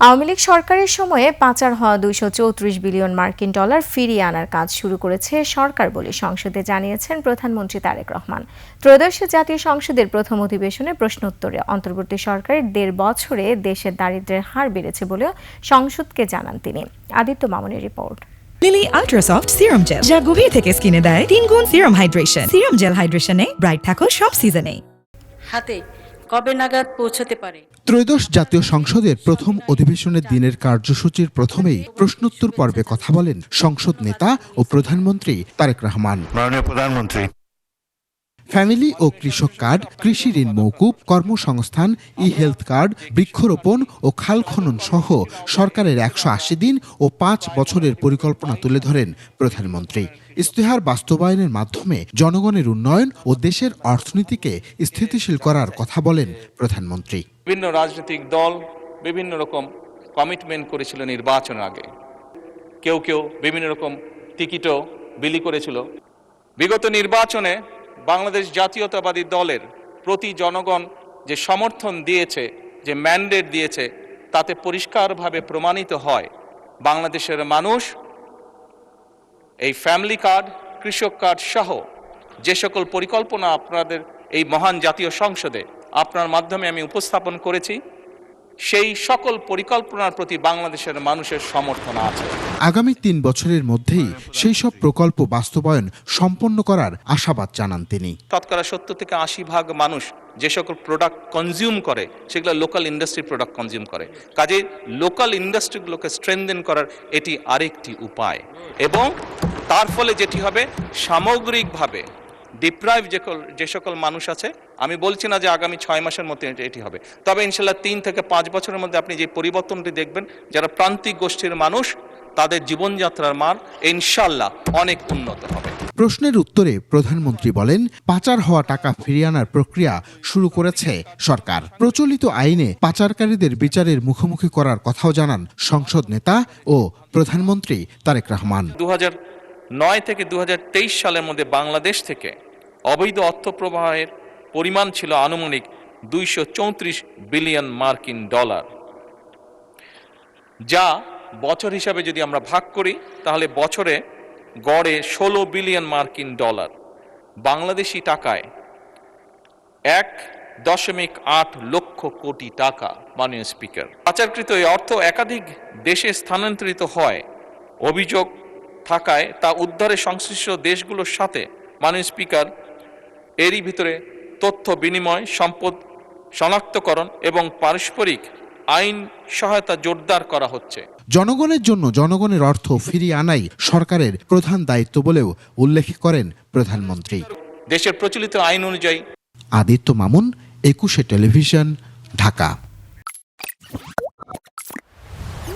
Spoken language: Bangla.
আওয়ামী লীগ সরকারের সময়ে পাচার হওয়া ২৩৪ বিলিয়ন মার্কিন ডলার ফিরিয়ে আনার কাজ শুরু করেছে সরকার বলে সংসদে জানিয়েছেন প্রধানমন্ত্রী তারেক রহমান। ত্রয়োদশ জাতীয় সংসদের প্রথম অধিবেশনে প্রশ্নোত্তরে অন্তর্বর্তী সরকারের ১.৫ বছরে দেশের দারিদ্র্যের হার বেড়েছে বলেও সংসদকে জানান তিনি। আদিত্য মামুনের রিপোর্ট। লিলি আল্ট্রাসফট সিরাম জেল, যা গভীর থেকে স্কিনে দেয় ৩ গুণ সিরাম হাইড্রেশন। সিরাম জেল হাইড্রেশনে ব্রাইট থাকো সব সিজনে। হাতে কবে নাগাদ পৌঁছতে পারে? ত্রয়োদশ জাতীয় সংসদের প্রথম অধিবেশনের দিনের কার্যসূচির প্রথমেই প্রশ্নোত্তর পর্বে কথা বলেন সংসদ নেতা ও প্রধানমন্ত্রী তারেক রহমান। মাননীয় প্রধানমন্ত্রী, ফ্যামিলি ও কৃষক কার্ড, কৃষি ঋণ মওকুফ, কর্মসংস্থান, ই হেলথ কার্ড, বৃক্ষরোপণ ও খাল খনন সহ সরকারের ১৮০ দিন ও ৫ বছরের পরিকল্পনা তুলে ধরেন প্রধানমন্ত্রী। ইশতেহার বাস্তবায়নের মাধ্যমে জনগণের উন্নয়ন ও দেশের অর্থনীতিকে স্থিতিশীল করার কথা বলেন প্রধানমন্ত্রী। বিভিন্ন রাজনৈতিক দল বিভিন্ন রকম কমিটমেন্ট করেছিল নির্বাচনের আগে, কেউ কেউ বিভিন্ন রকম টিকিটও বিলি করেছিল। বিগত নির্বাচনে বাংলাদেশ জাতীয়তাবাদী দলের প্রতি জনগণ যে সমর্থন দিয়েছে, যে ম্যান্ডেট দিয়েছে, তাতে পরিষ্কারভাবে প্রমাণিত হয় বাংলাদেশের মানুষ এই ফ্যামিলি কার্ড, কৃষক কার্ড সহ যে সকল পরিকল্পনা আপনাদের এই মহান জাতীয় সংসদে আপনার মাধ্যমে আমি উপস্থাপন করেছি, সেই সকল পরিকল্পনার প্রতি বাংলাদেশের মানুষের সমর্থন আছে। আগামী ৩ বছরের মধ্যেই সেই সব প্রকল্প বাস্তবায়ন সম্পন্ন করার আশাবাদ জানান তিনি। শতকরা ৭০ থেকে ৮০% মানুষ যে সকল প্রোডাক্ট কনজিউম করে সেগুলো লোকাল ইন্ডাস্ট্রি প্রোডাক্ট কনজিউম করে। কাজে লোকাল ইন্ডাস্ট্রিগুলোকে স্ট্রেনথেন করার এটি আরেকটি উপায়, এবং তার ফলে যেটি হবে সামগ্রিকভাবে ডিপ্রাইভ যে সকল মানুষ আছে, আমি বলছি না যে আগামী ৬ মাসের মধ্যে এটি হবে, তবে ইনশাল্লাহ ৩ থেকে ৫ বছরের মধ্যে আপনি যে পরিবর্তনটি দেখবেন, যারা প্রান্তিক গোষ্ঠীর মানুষ তাদের জীবনযাত্রার মান ইনশাল্লাহ অনেক উন্নত হবে। প্রশ্নের উত্তরে প্রধানমন্ত্রী বলেন, পাচার হওয়া টাকা ফিরিয়ে আনার প্রক্রিয়া শুরু করেছে সরকার। প্রচলিত আইনে পাচারকারীদের বিচারের মুখোমুখি করার কথাও জানান সংসদ নেতা ও প্রধানমন্ত্রী তারেক রহমান। ২০০৯ থেকে ২০২৩ সালের মধ্যে বাংলাদেশ থেকে অবৈধ অর্থ প্রবাহের পরিমাণ ছিল আনুমানিক ২৩৪ বিলিয়ন মার্কিন ডলার, যা বছর হিসাবে যদি আমরা ভাগ করি তাহলে বছরে গড়ে ১৬ বিলিয়ন মার্কিন ডলার, বাংলাদেশি টাকায় ১.৮ লক্ষ কোটি টাকা। মাননীয় স্পিকার, পাচারকৃত এই অর্থ একাধিক দেশে স্থানান্তরিত হয় অভিযোগ থাকায় তা উদ্ধারে সংশ্লিষ্ট দেশগুলোর সাথে মাননীয় স্পিকার এরই ভিতরে তথ্য বিনিময়, সম্পদ শনাক্তকরণ এবং পারস্পরিক আইন সহায়তা জোরদার করা হচ্ছে। জনগণের জন্য জনগণের অর্থ ফিরিয়ে আনাই সরকারের প্রধান দায়িত্ব বলেও উল্লেখ করেন প্রধানমন্ত্রী। দেশের প্রচলিত আইন অনুযায়ী। আদিত্য মামুন, ২১ টেলিভিশন, ঢাকা।